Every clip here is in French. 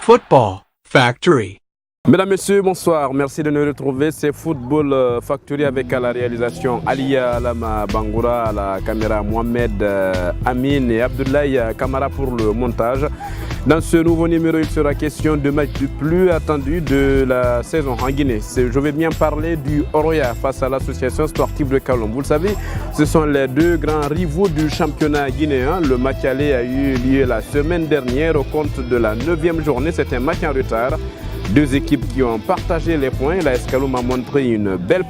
Football Factory. Mesdames, Messieurs, bonsoir. Merci de nous retrouver. C'est Football Factory avec à la réalisation Alia Lama Bangoura, à la caméra Mohamed Amin et Abdoulaye Kamara pour le montage. Dans ce nouveau numéro, il sera question de match du plus attendu de la saison en Guinée. Je vais bien parler du Oroya face à l'association sportive de Kalom. Vous le savez, ce sont les deux grands rivaux du championnat guinéen. Le match aller a eu lieu la semaine dernière au compte de la 9e journée. C'est un match en retard. Deux équipes qui ont partagé les points. La Escaloum a montré une belle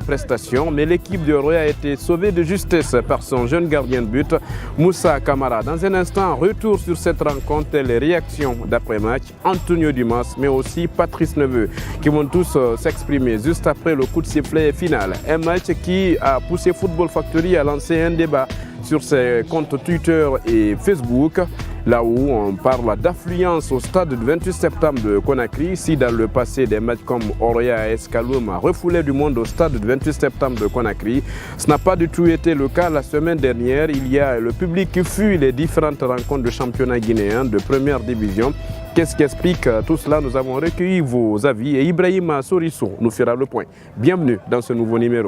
prestation. Mais l'équipe de Roya a été sauvée de justesse par son jeune gardien de but, Moussa Kamara. Dans un instant, retour sur cette rencontre et les réactions d'après-match. Antonio Dumas, mais aussi Patrice Neveu, qui vont tous s'exprimer juste après le coup de sifflet final. Un match qui a poussé Football Factory à lancer un débat sur ses comptes Twitter et Facebook, là où on parle d'affluence au stade du 28 septembre de Conakry. Si dans le passé, des matchs comme Oroya et Escaloum refoulaient du monde au stade du 28 septembre de Conakry, ce n'a pas du tout été le cas la semaine dernière. Il y a le public qui fuit les différentes rencontres de championnat guinéen de première division. Qu'est-ce qui explique tout cela? Nous avons recueilli vos avis et Ibrahima Sourisso nous fera le point. Bienvenue dans ce nouveau numéro.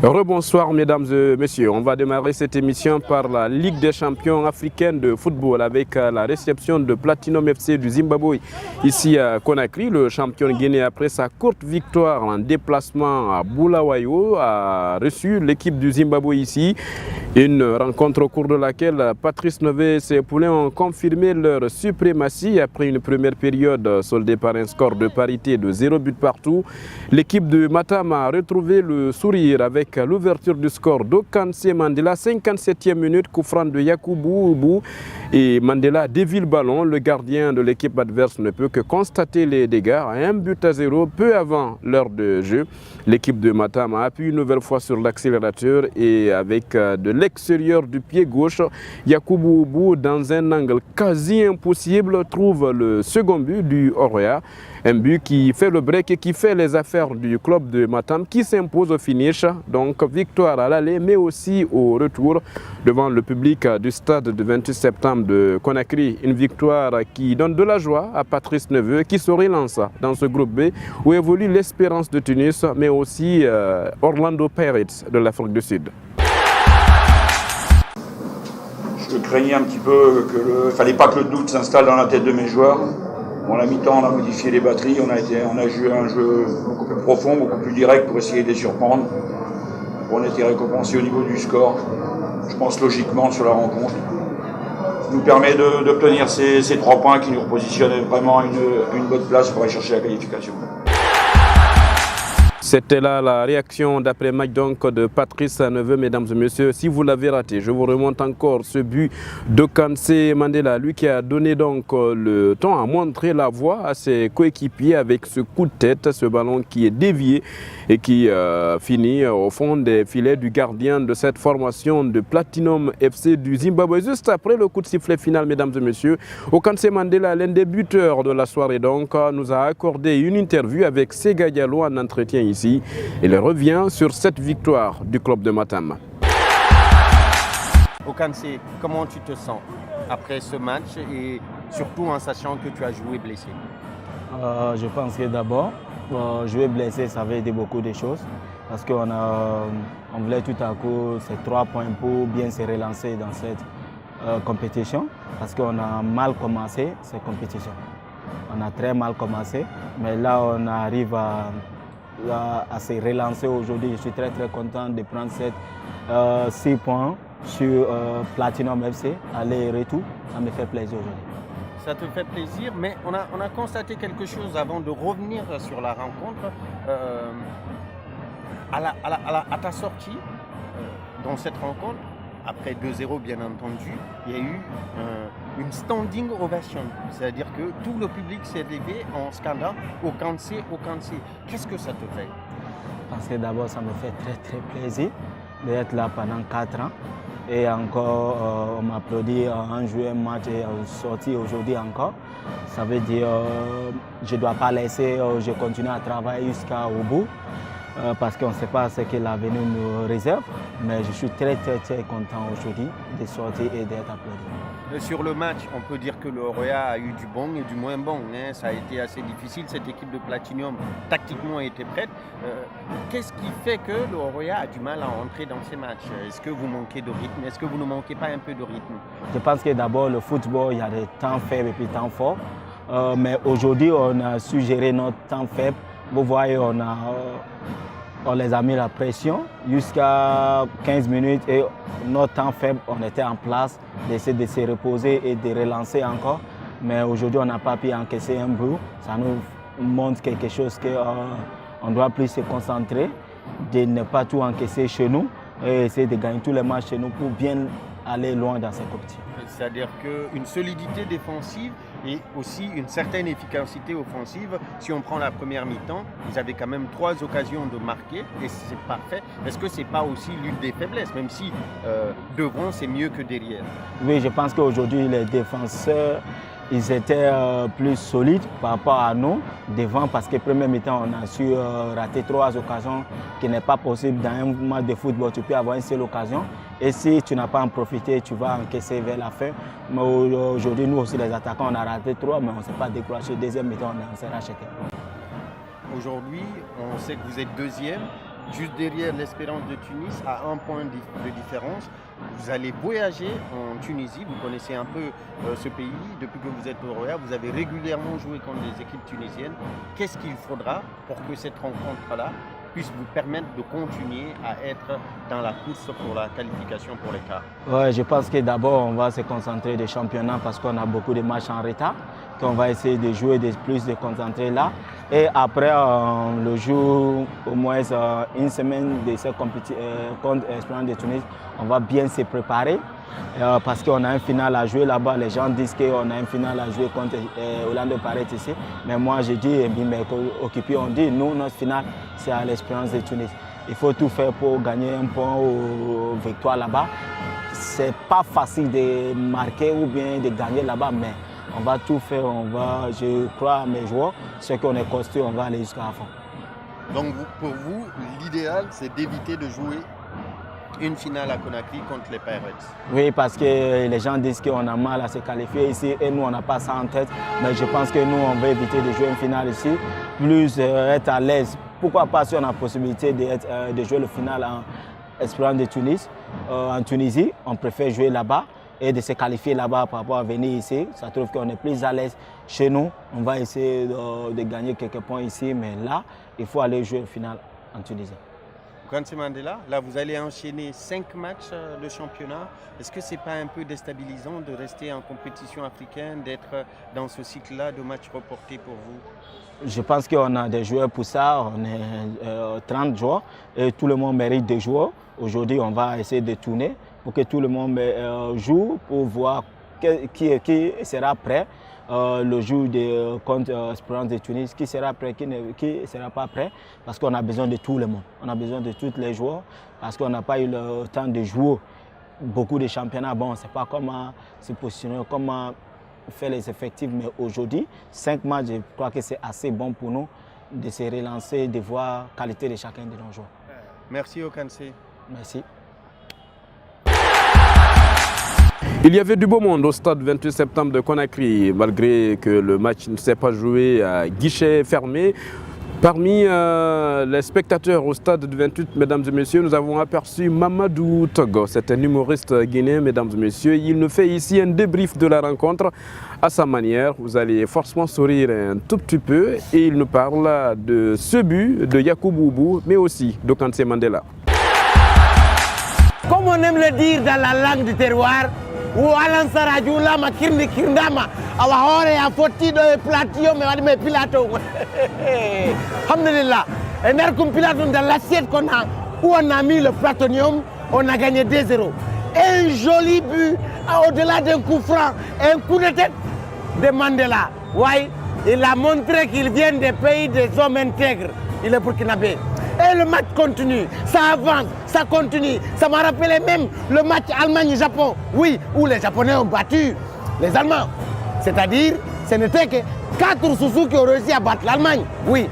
Rebonsoir mesdames et messieurs, on va démarrer cette émission par la Ligue des champions africaine de football avec la réception de Platinum FC du Zimbabwe ici à Conakry. Le champion guinéen, après sa courte victoire en déplacement à Bulawayo, a reçu l'équipe du Zimbabwe ici. Une rencontre au cours de laquelle Patrice Neveu et ses poulains ont confirmé leur suprématie après une première période soldée par un score de parité de 0 but partout. L'équipe de Matam a retrouvé le sourire avec l'ouverture du score d'Okanse Mandela, 57e minute, coup franc de Yakubu Ubu, et Mandela dévie le ballon. Le gardien de l'équipe adverse ne peut que constater les dégâts. 1-0 peu avant l'heure de jeu. L'équipe de Matam a appuyé une nouvelle fois sur l'accélérateur et avec de l'extérieur du pied gauche, Yakubu Ubu, dans un angle quasi impossible, trouve le second but du Oroya. Un but qui fait le break et qui fait les affaires du club de Matam qui s'impose au finish. Donc victoire à l'aller mais aussi au retour devant le public du stade du 28 septembre de Conakry. Une victoire qui donne de la joie à Patrice Neveu qui se relance dans ce groupe B où évolue l'Espérance de Tunis mais aussi Orlando Pirates de l'Afrique du Sud. Je craignais un petit peu que fallait pas que le doute s'installe dans la tête de mes joueurs. Bon, à la mi-temps, on a modifié les batteries, on a joué un jeu beaucoup plus profond, beaucoup plus direct pour essayer de les surprendre. On a été récompensé au niveau du score, je pense logiquement sur la rencontre. Ça nous permet d'obtenir ces 3 points qui nous repositionnent vraiment à une bonne place pour aller chercher la qualification. C'était là la réaction d'après-match donc de Patrice Neveu, mesdames et messieurs. Si vous l'avez raté, je vous remonte encore ce but d'Okanse Mandela, lui qui a donné donc le temps à montrer la voie à ses coéquipiers avec ce coup de tête, ce ballon qui est dévié et qui finit au fond des filets du gardien de cette formation de Platinum FC du Zimbabwe. Juste après le coup de sifflet final, mesdames et messieurs, Okanse Mandela, l'un des buteurs de la soirée donc, nous a accordé une interview avec Sega Diallo en entretien ici. Il revient sur cette victoire du club de Matam. Okanse, comment tu te sens après ce match et surtout en sachant que tu as joué blessé? Je pense que d'abord, jouer blessé, ça veut dire beaucoup de choses parce qu'on voulait tout à coup ces 3 points pour bien se relancer dans cette compétition parce qu'on a mal commencé cette compétition. On a très mal commencé, mais là on arrive à se relancer aujourd'hui. Je suis très content de prendre 6 points sur Platinum FC, aller et retour. Ça me fait plaisir aujourd'hui. Ça te fait plaisir, mais on a constaté quelque chose avant de revenir sur la rencontre. À ta sortie dans cette rencontre, après 2-0 bien entendu, il y a eu une standing ovation. C'est-à-dire que tout le public s'est levé en scandant Okanse, Okanse. Qu'est-ce que ça te fait? Parce que d'abord, ça me fait très plaisir d'être là pendant 4 ans. Et encore, on m'applaudit en jouant un match et sorti aujourd'hui encore. Ça veut dire je ne dois pas laisser, je continue à travailler jusqu'au bout. parce qu'on ne sait pas ce que l'avenir nous réserve. Mais je suis très content aujourd'hui de sortir et d'être applaudi. Sur le match, on peut dire que le Oroya a eu du bon et du moins bon. Hein. Ça a été assez difficile. Cette équipe de Platinum, tactiquement, était prête. Qu'est-ce qui fait que le Oroya a du mal à entrer dans ces matchs? Est-ce que vous manquez de rythme? Est-ce que vous ne manquez pas un peu de rythme? Je pense que d'abord, le football, il y a des temps faibles et puis des temps forts. Mais aujourd'hui, on a su gérer notre temps faible. Vous voyez, on les a mis la pression jusqu'à 15 minutes et notre temps faible, on était en place d'essayer de se reposer et de relancer encore. Mais aujourd'hui, on n'a pas pu encaisser un but. Ça nous montre quelque chose qu'on doit plus se concentrer, de ne pas tout encaisser chez nous et essayer de gagner tous les matchs chez nous pour bien aller loin dans cette compétition. C'est-à-dire qu'une solidité défensive et aussi une certaine efficacité offensive. Si on prend la première mi-temps, ils avaient quand même 3 occasions de marquer et c'est parfait. Est-ce que ce n'est pas aussi l'une des faiblesses, même si devant c'est mieux que derrière? Oui, je pense qu'aujourd'hui les défenseurs, ils étaient plus solides par rapport à nous devant parce que première mi-temps on a su rater 3 occasions qui n'est pas possible dans un match de football. Tu peux avoir une seule occasion et si tu n'as pas en profité, tu vas encaisser vers la fin. Mais aujourd'hui, nous aussi les attaquants, on a raté 3 mais on ne s'est pas décroché. Deuxième mi-temps, on s'est racheté. Aujourd'hui, on sait que vous êtes deuxième, juste derrière l'Espérance de Tunis, à 1 point de différence. Vous allez voyager en Tunisie, vous connaissez un peu ce pays. Depuis que vous êtes au Oroya, vous avez régulièrement joué contre des équipes tunisiennes. Qu'est-ce qu'il faudra pour que cette rencontre-là puisse vous permettre de continuer à être dans la course pour la qualification pour les quarts? Ouais, je pense que d'abord, on va se concentrer des championnats parce qu'on a beaucoup de matchs en retard. Qu'on va essayer de jouer plus de concentrer là. Et après, le jour, au moins une semaine de cette compétition contre Espérance de Tunis, on va bien se préparer parce qu'on a un final à jouer là-bas. Les gens disent qu'on a un final à jouer contre Orlando Pirates ici. Mais moi, je dis, mes coéquipiers ont dit, nous, notre final, c'est à l'Espérance de Tunis. Il faut tout faire pour gagner un point aux victoires là-bas. C'est pas facile de marquer ou bien de gagner là-bas, mais on va tout faire, je crois à mes joueurs, ce qu'on est construit, on va aller jusqu'à la fin. Donc pour vous, l'idéal, c'est d'éviter de jouer une finale à Conakry contre les Pirates? Oui, parce que les gens disent qu'on a mal à se qualifier ici et nous, on n'a pas ça en tête. Mais je pense que nous, on va éviter de jouer une finale ici, plus être à l'aise. Pourquoi pas si on a la possibilité de jouer le final en Espérance de Tunis, en Tunisie, on préfère jouer là-bas et de se qualifier là-bas par rapport à venir ici. Ça trouve qu'on est plus à l'aise chez nous. On va essayer de gagner quelques points ici, mais là, il faut aller jouer le final en Tunisie. Koukanté Mandela, là vous allez enchaîner 5 matchs de championnat. Est-ce que ce n'est pas un peu déstabilisant de rester en compétition africaine, d'être dans ce cycle-là de matchs reportés pour vous? Je pense qu'on a des joueurs pour ça, on est 30 joueurs et tout le monde mérite des joueurs. Aujourd'hui, on va essayer de tourner pour que tout le monde joue pour voir qui sera prêt le jour contre Espérance de Tunis, qui sera prêt, qui ne sera pas prêt, parce qu'on a besoin de tout le monde. On a besoin de tous les joueurs parce qu'on n'a pas eu le temps de jouer beaucoup de championnats. Bon, on ne sait pas comment se positionner, comment faire les effectifs, mais aujourd'hui, 5 matchs, je crois que c'est assez bon pour nous de se relancer, de voir la qualité de chacun de nos joueurs. Merci Koukanté. Merci. Il y avait du beau monde au stade 28 septembre de Conakry, malgré que le match ne s'est pas joué à guichet fermé. Parmi les spectateurs au stade du 28, mesdames et messieurs, nous avons aperçu Mamadou Togo. C'est un humoriste guinéen, mesdames et messieurs. Il nous fait ici un débrief de la rencontre à sa manière. Vous allez forcément sourire un tout petit peu. Et il nous parle de ce but de Yakuboubou, mais aussi de Koukanté Mandela. Comme on aime le dire dans la langue du terroir, ou alansara julama kirni kirndama awa hore a fottido e platio me wadi me pilato alhamdulillah et nerkum pilato dans l'assiette qu'on a où on a mis le platonium, on a gagné 2-0. Un joli but au-delà d'un coup franc, un coup de tête de Mandela. Ouais, il a montré qu'il vient des pays des hommes intègres. Il est burkinabé. Et le match continue, ça avance, ça continue. Ça m'a rappelé même le match Allemagne-Japon, oui, où les Japonais ont battu les Allemands. C'est-à-dire, ce n'était que 4 Suzuki qui ont réussi à battre l'Allemagne. Oui,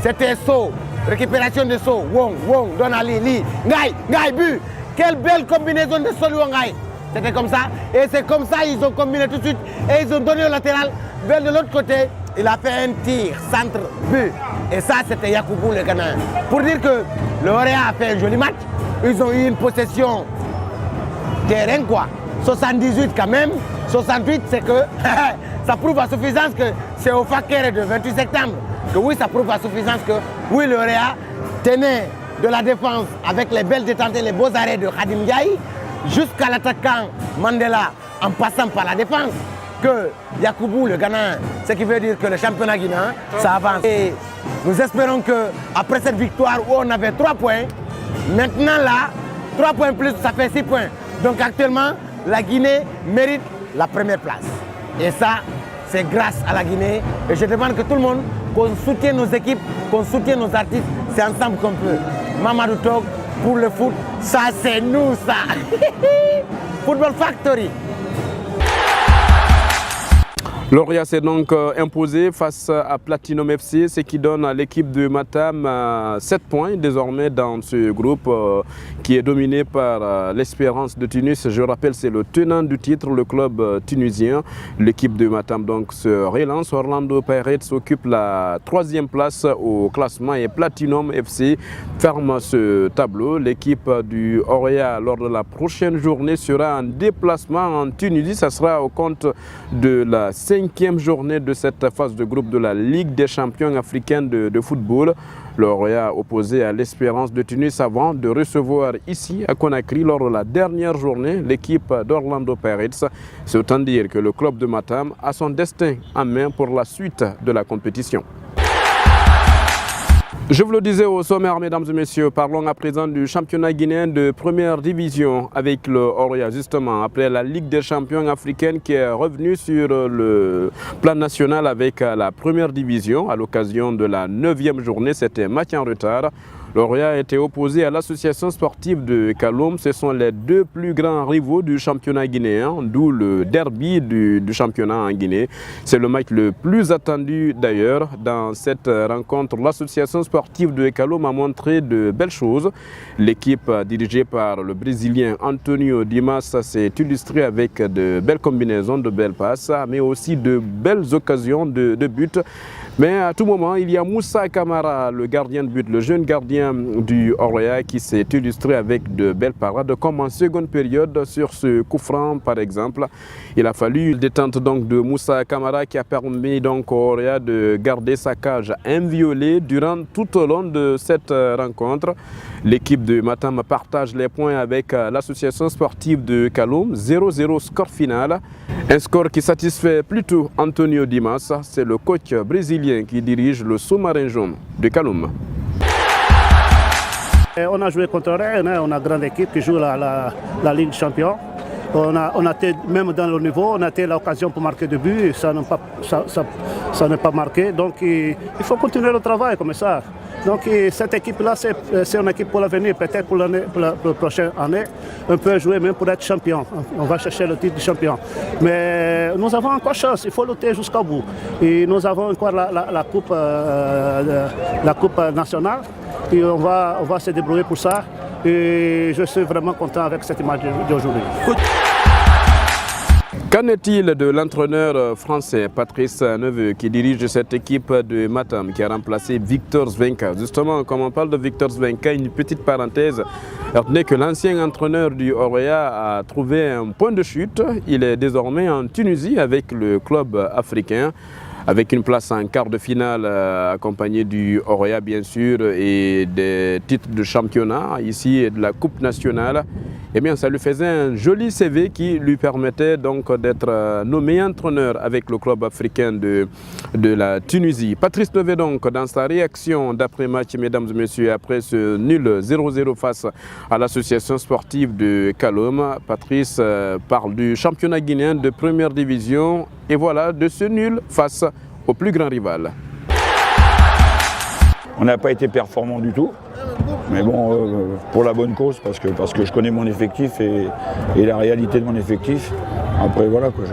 c'était saut. récupération de saut, Wong, donne à Li, Ngaï, but. Quelle belle combinaison de saut, Ngaï. C'était comme ça, et c'est comme ça ils ont combiné tout de suite, et ils ont donné au latéral, vers de l'autre côté, il a fait un tir, centre, but. Et ça, c'était Yakubu le Ghana. Pour dire que le Orea a fait un joli match, ils ont eu une possession terrain quoi. 78 quand même, 68 c'est que ça prouve à suffisance que c'est au Fakere de 28 septembre. Que oui, ça prouve à suffisance que oui, le Orea tenait de la défense avec les belles détentes et les beaux arrêts de Khadim Ndiaye jusqu'à l'attaquant Mandela en passant par la défense. Que Yakubu, le Ghana, ce qui veut dire que le championnat guinéen, ça avance. Et nous espérons qu'après cette victoire où on avait 3 points, maintenant là, 3 points plus, ça fait 6 points. Donc actuellement, la Guinée mérite la première place. Et ça, c'est grâce à la Guinée. Et je demande que tout le monde, qu'on soutienne nos équipes, qu'on soutienne nos artistes, c'est ensemble qu'on peut. Mamadou Tog, pour le foot, ça c'est nous ça. Football Factory. L'Orea s'est donc imposé face à Platinum FC, ce qui donne à l'équipe de Matam 7 points désormais dans ce groupe qui est dominé par l'Espérance de Tunis. Je rappelle, c'est le tenant du titre, le club tunisien. L'équipe de Matam donc se relance. Orlando Pirates occupe la 3e place au classement et Platinum FC ferme ce tableau. L'équipe du Orea lors de la prochaine journée sera en déplacement en Tunisie. Ça sera au compte de la 5e journée de cette phase de groupe de la Ligue des champions africains de football. L'Orea opposé à l'Espérance de Tunis avant de recevoir ici à Conakry lors de la dernière journée l'équipe d'Orlando Pirates. C'est autant dire que le club de Matam a son destin en main pour la suite de la compétition. Je vous le disais au sommaire, mesdames et messieurs, parlons à présent du championnat guinéen de première division avec le Orea, justement, après la Ligue des champions africaine qui est revenue sur le plan national avec la première division à l'occasion de la 9e journée. C'était un match en retard. L'Orea a été opposé à l'association sportive de Kaloum. Ce sont les 2 plus grands rivaux du championnat guinéen, d'où le derby du championnat en Guinée. C'est le match le plus attendu d'ailleurs. Dans cette rencontre, l'association sportive de Kaloum a montré de belles choses. L'équipe dirigée par le Brésilien Antonio Dimas s'est illustrée avec de belles combinaisons, de belles passes, mais aussi de belles occasions de but. Mais à tout moment, il y a Moussa Kamara, le gardien de but, le jeune gardien du Orea qui s'est illustré avec de belles parades, comme en seconde période sur ce coup franc par exemple. Il a fallu une détente donc de Moussa Kamara qui a permis donc au Orea de garder sa cage inviolée durant tout au long de cette rencontre. L'équipe de Matam partage les points avec l'association sportive de Kaloum, 0-0 score final. Un score qui satisfait plutôt Antonio Dimas, c'est le coach brésilien qui dirige le sous-marin jaune de Kaloum. On a joué contre Rennes, on a une grande équipe qui joue la Ligue des champions. On a été, même dans le niveau, on a été l'occasion pour marquer des buts, ça n'est pas marqué. Donc il faut continuer le travail comme ça. Donc cette équipe-là, c'est une équipe pour l'avenir, peut-être pour la prochaine année. On peut jouer même pour être champion. On va chercher le titre de champion. Mais nous avons encore chance, il faut lutter jusqu'au bout. Et nous avons encore la coupe nationale. Et on va se débrouiller pour ça. Et je suis vraiment content avec cette image d'aujourd'hui. Qu'en est-il de l'entraîneur français Patrice Neveu qui dirige cette équipe de Matam qui a remplacé Victor Svenka? Justement, comme on parle de Victor Svenka, une petite parenthèse. Retenez que l'ancien entraîneur du Orea a trouvé un point de chute. Il est désormais en Tunisie avec le club africain, avec une place en quart de finale accompagnée du Orea bien sûr et des titres de championnat ici et de la Coupe nationale. Eh bien, ça lui faisait un joli CV qui lui permettait donc d'être nommé entraîneur avec le club africain de la Tunisie. Patrice Neveu donc dans sa réaction d'après-match, mesdames et messieurs, après ce nul 0-0 face à l'association sportive de Kaloum, Patrice parle du championnat guinéen de première division et voilà de ce nul face au plus grand rival. On n'a pas été performant du tout. Mais bon, pour la bonne cause, parce que je connais mon effectif et la réalité de mon effectif. Après, voilà quoi.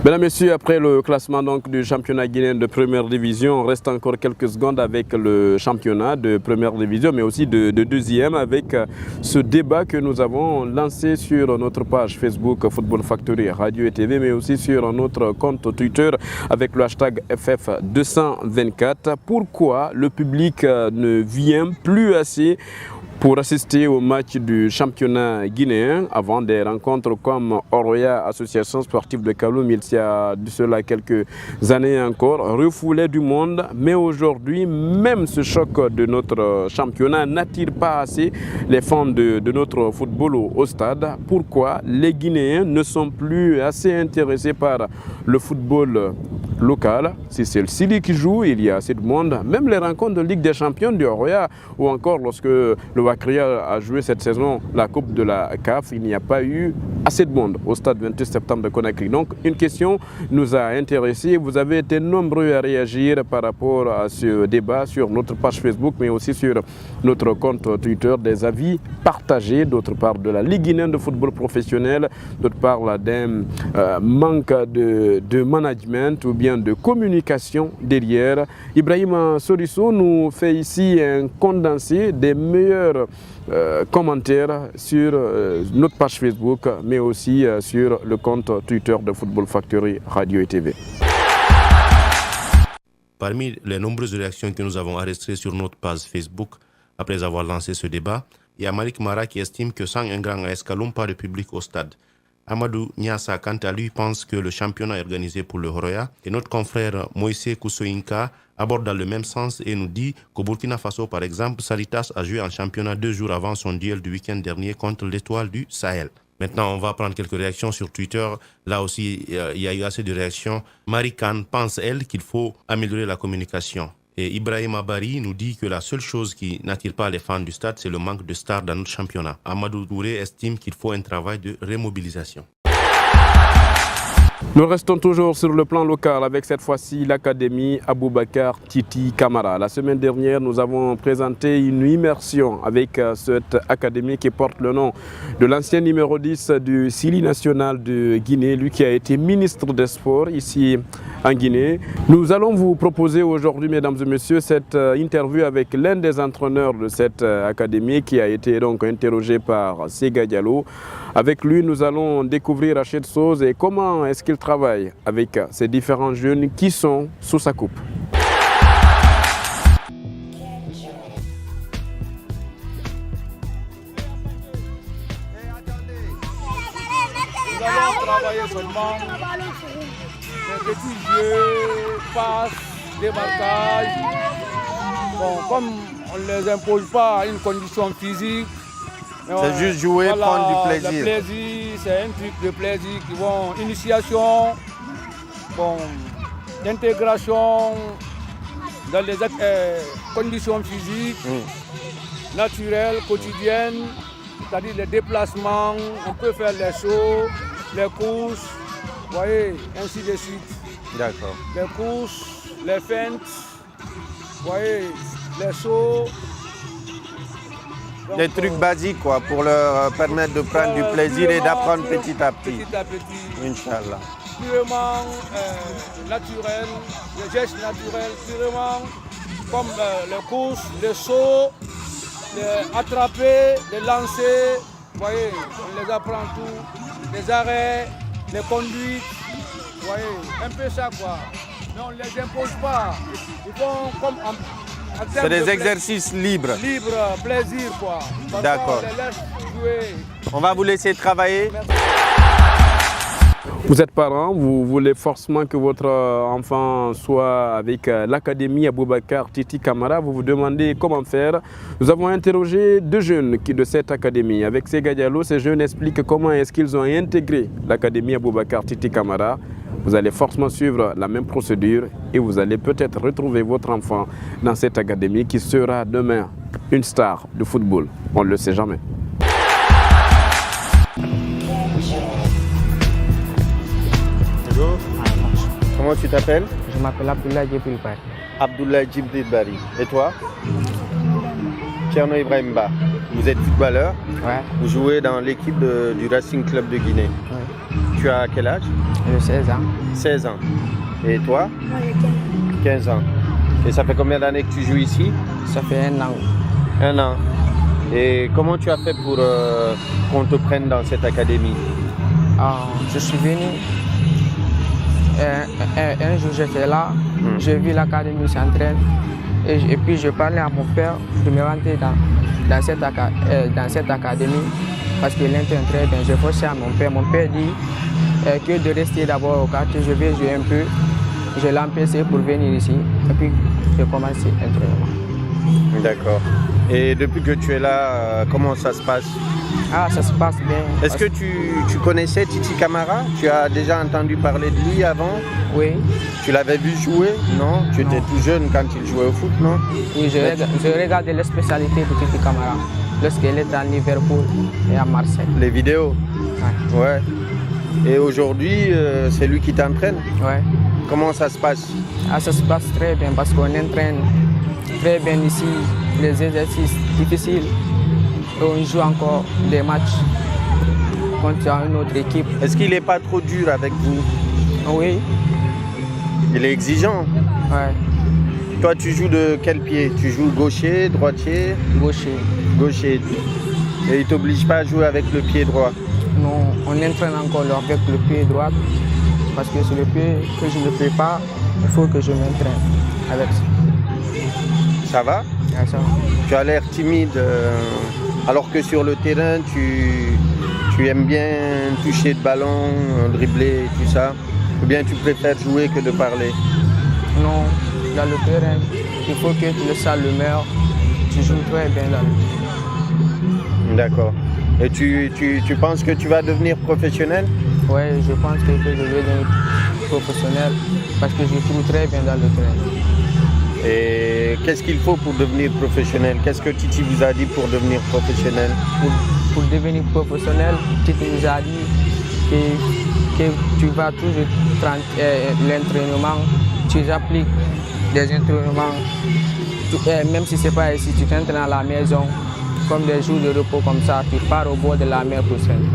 Mesdames, Messieurs, après le classement donc, du championnat guinéen de première division, on reste encore quelques secondes avec le championnat de première division, mais aussi de deuxième, avec ce débat que nous avons lancé sur notre page Facebook Football Factory Radio et TV, mais aussi sur notre compte Twitter avec le hashtag FF224. Pourquoi le public ne vient plus assez pour assister au match du championnat guinéen avant des rencontres comme Oroya, association sportive de Kaloum, il y a de cela quelques années encore, refoulait du monde. Mais aujourd'hui, même ce choc de notre championnat n'attire pas assez les fans de notre football au stade. Pourquoi les Guinéens ne sont plus assez intéressés par le football local? Si c'est le Sili qui joue, il y a assez de monde. Même les rencontres de Ligue des Champions du Oroya ou encore lorsque le Wakria a joué cette saison la Coupe de la CAF, il n'y a pas eu assez de monde au stade 28 septembre de Conakry. Donc une question nous a intéressés. Vous avez été nombreux à réagir par rapport à ce débat sur notre page Facebook, mais aussi sur notre compte Twitter. Des avis partagés, d'autre part de la Ligue guinéenne de football professionnel, d'autre part d'un manque de management ou bien de communication derrière. Ibrahim Sorisso nous fait ici un condensé des meilleurs commentaires sur notre page Facebook, mais aussi sur le compte Twitter de Football Factory Radio et TV. Parmi les nombreuses réactions que nous avons enregistrées sur notre page Facebook après avoir lancé ce débat, il y a Malik Mara qui estime que sans un grand AS Kaloum, pas de public au stade. Amadou Niassa, quant à lui, pense que le championnat est organisé pour le Horoya. Et notre confrère Moïse Koussoinka aborde dans le même sens et nous dit qu'au Burkina Faso, par exemple, Saritas a joué en championnat 2 jours avant son duel du week-end dernier contre l'Étoile du Sahel. Maintenant, on va prendre quelques réactions sur Twitter. Là aussi, il y a eu assez de réactions. Marie Khan pense, elle, qu'il faut améliorer la communication. Et Ibrahim Abari nous dit que la seule chose qui n'attire pas les fans du stade, c'est le manque de stars dans notre championnat. Amadou Touré estime qu'il faut un travail de remobilisation. Nous restons toujours sur le plan local avec cette fois-ci l'Académie Aboubakar Titi Camara. La semaine dernière, nous avons présenté une immersion avec cette académie qui porte le nom de l'ancien numéro 10 du Sili national de Guinée, lui qui a été ministre des Sports ici en Guinée. Nous allons vous proposer aujourd'hui, mesdames et messieurs, cette interview avec l'un des entraîneurs de cette académie qui a été donc interrogé par Sega Diallo. Avec lui, nous allons découvrir Rachid Soz et comment est-ce qu'il travaille avec ces différents jeunes qui sont sous sa coupe. Nous allons travailler seulement les petits jeux, passes, démarquage. Bon, comme on ne les impose pas à une condition physique, c'est juste jouer, voilà, prendre du plaisir. Le plaisir, c'est un truc de plaisir qui vont initiation, bon, d'intégration dans les conditions physiques, naturelles, quotidiennes, c'est-à-dire les déplacements, on peut faire les sauts, les courses, vous voyez, ainsi de suite. D'accord. Les courses, les feintes, vous voyez, les sauts. Donc, des trucs basiques quoi, pour leur permettre de prendre du plaisir et d'apprendre petit à petit. Petit à petit. Inch'Allah. Purement naturel, les gestes naturels, purement comme les courses, les sauts, les attraper, les lancer. Vous voyez, on les apprend tout. Les arrêts, les conduites. Vous voyez, un peu ça quoi. Mais on ne les impose pas. Ils font comme c'est des exercices libres. Libre, plaisir quoi. D'accord. On les laisse jouer. On va vous laisser travailler. Merci. Vous êtes parent, vous voulez forcément que votre enfant soit avec l'Académie Aboubakar Titi Camara. Vous vous demandez comment faire. Nous avons interrogé deux jeunes de cette académie. Avec Sega Diallo, ces jeunes expliquent comment est-ce qu'ils ont intégré l'Académie Aboubakar Titi Camara. Vous allez forcément suivre la même procédure et vous allez peut-être retrouver votre enfant dans cette académie qui sera demain une star de football. On ne le sait jamais. Bonjour. Comment tu t'appelles? Je m'appelle Abdoulaye Djibril Bari. Abdoulaye Djibril Bari. Et toi? Tcherno Ibrahim Ba. Vous êtes footballeur? Ouais. Vous jouez dans l'équipe du Racing Club de Guinée. Ouais. Tu as quel âge? J'ai 16 ans. 16 ans. Et toi? 15 ans. Et ça fait combien d'années que tu joues ici? Ça fait 1 an. 1 an. Et comment tu as fait pour qu'on te prenne dans cette académie? Je suis venu, un jour j'étais là, j'ai vu l'académie s'entraîner et puis je parlais à mon père de me rentrer dans cette académie parce qu'il était très bien. J'ai forcé à mon père dit que de rester d'abord au quartier, je vais jouer un peu. Je l'ai empêché pour venir ici et puis j'ai commencé l'entraînement. D'accord. Et depuis que tu es là, comment ça se passe? Ça se passe bien. Est-ce que tu connaissais Titi Camara? Tu as déjà entendu parler de lui avant? Oui. Tu l'avais vu jouer? Non? Tu étais tout jeune quand il jouait au foot, non? Oui, je regardais les spécialités de Titi Camara lorsqu'elle était à Liverpool et à Marseille. Les vidéos? Ouais. Et aujourd'hui, c'est lui qui t'entraîne? Ouais. Comment ça se passe? Ça se passe très bien parce qu'on entraîne très bien ici, les exercices difficiles. Et on joue encore des matchs contre une autre équipe. Est-ce qu'il n'est pas trop dur avec vous? Oui. Il est exigeant? Ouais. Toi, tu joues de quel pied? Tu joues gaucher, droitier? Gaucher. Gaucher. Et il ne t'oblige pas à jouer avec le pied droit? Non, on entraîne encore avec le pied droit parce que c'est le pied que je ne fais pas, il faut que je m'entraîne avec ça. Ça va? Ouais, ça va. Tu as l'air timide alors que sur le terrain, tu aimes bien toucher le ballon, dribbler et tout ça? Ou bien tu préfères jouer que de parler? Non, dans le terrain, il faut que tu le saches le meilleur. Tu joues très bien là. D'accord. Et tu penses que tu vas devenir professionnel? Oui, je pense que je vais devenir professionnel parce que je joue très bien dans le terrain. Et qu'est-ce qu'il faut pour devenir professionnel? Qu'est-ce que Titi vous a dit pour devenir professionnel? Pour devenir professionnel, Titi nous a dit que tu vas toujours l'entraînement, tu appliques des entraînements, même si ce n'est pas ici, tu t'entraînes à la maison, comme des jours de repos comme ça, tu pars au bord de la mer pour s'entraîner.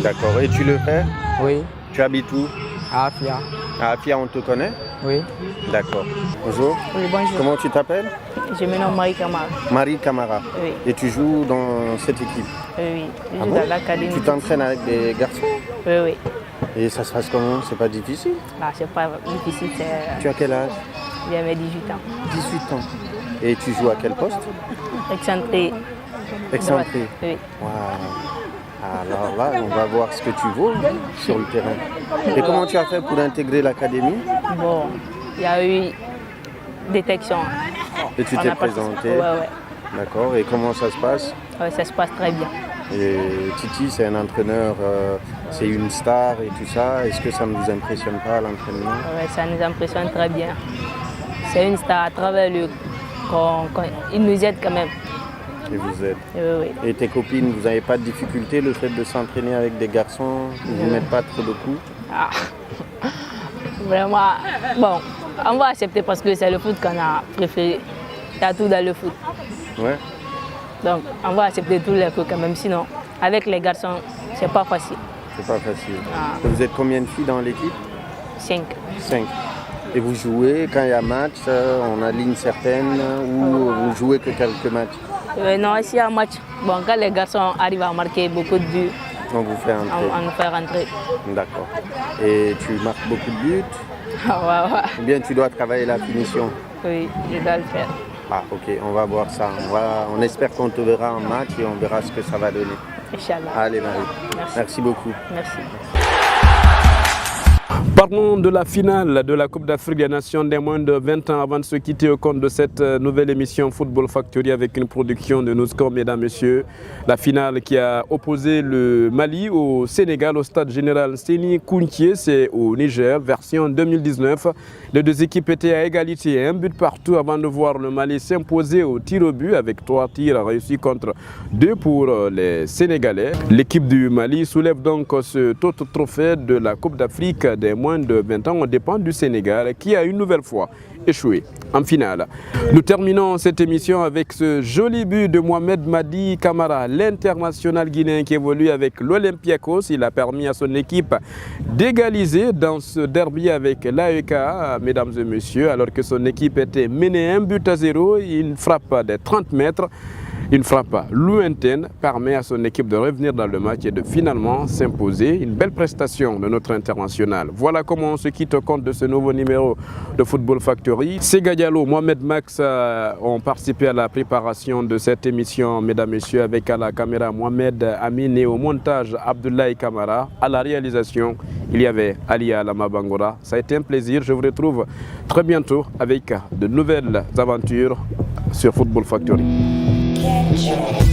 D'accord. Et tu le fais? Oui. Tu habites où? À Afia. À Afia, on te connaît? Oui. D'accord. Bonjour. Oui, bonjour. Comment tu t'appelles? Je me nomme Marie Camara. Marie Camara. Oui. Et tu joues dans cette équipe? Oui, je joue bon? dans l'académie. Tu t'entraînes avec des garçons? Oui, oui. Et ça se passe comment? C'est pas difficile? C'est pas difficile. Tu as quel âge? J'ai mes 18 ans. 18 ans. Et tu joues à quel poste? Excentré. Excentré? Oui. Wow. Alors là, on va voir ce que tu vaux sur le terrain. Et comment tu as fait pour intégrer l'académie? Bon, il y a eu détection. Et tu t'es présenté? Ouais. D'accord. Et comment ça se passe? Ça se passe très bien. Et Titi, c'est un entraîneur, c'est une star et tout ça. Est-ce que ça ne vous impressionne pas l'entraînement? Oui, ça nous impressionne très bien. C'est une star à travers le... Il nous aide quand même. Et vous êtes. Oui. Et tes copines, vous n'avez pas de difficulté le fait de s'entraîner avec des garçons? Ils ne vous mettent pas trop de coups? Vraiment, bon, on va accepter parce que c'est le foot qu'on a préféré. Il y a tout dans le foot. Ouais. Donc, on va accepter tous les coups quand même. Sinon, avec les garçons, c'est pas facile. C'est pas facile. Et vous êtes combien de filles dans l'équipe? 5. 5. Et vous jouez, quand il y a match, on aligne certaines ou vous jouez que quelques matchs? Non, ici il y a un match. Bon, quand les garçons arrivent à marquer beaucoup de buts, on vous fait rentrer? On nous fait rentrer. D'accord. Et tu marques beaucoup de buts? Ouais. Ou bien tu dois travailler la finition? Oui, je dois le faire. Ok, on va voir ça. On espère qu'on te verra en match et on verra ce que ça va donner. Inch'Allah. Allez Marie, merci beaucoup. Merci. Parlons de la finale de la Coupe d'Afrique des Nations des moins de 20 ans avant de se quitter au compte de cette nouvelle émission Football Factory avec une production de Nuscor, mesdames, messieurs. La finale qui a opposé le Mali au Sénégal au stade général Séni Kountié, c'est au Niger, version 2019. Les deux équipes étaient à égalité, un but partout avant de voir le Mali s'imposer au tir au but avec 3 tirs réussis contre 2 pour les Sénégalais. L'équipe du Mali soulève donc ce autre trophée de la Coupe d'Afrique des moins de 20 ans. On dépend du Sénégal qui a une nouvelle fois échoué en finale. Nous terminons cette émission avec ce joli but de Mohamed Madi Camara, l'international guinéen qui évolue avec l'Olympiakos. Il a permis à son équipe d'égaliser dans ce derby avec l'AEK, mesdames et messieurs, alors que son équipe était menée 1-0. Une frappe de 30 mètres. Une frappe lointaine permet à son équipe de revenir dans le match et de finalement s'imposer. Une belle prestation de notre international. Voilà comment on se quitte au compte de ce nouveau numéro de Football Factory. Sega Diallo, Mohamed Max ont participé à la préparation de cette émission, mesdames et messieurs, avec à la caméra Mohamed Amin et au montage Abdoulaye Kamara. À la réalisation, il y avait Alia Lama Bangora. Ça a été un plaisir. Je vous retrouve très bientôt avec de nouvelles aventures sur Football Factory. Catch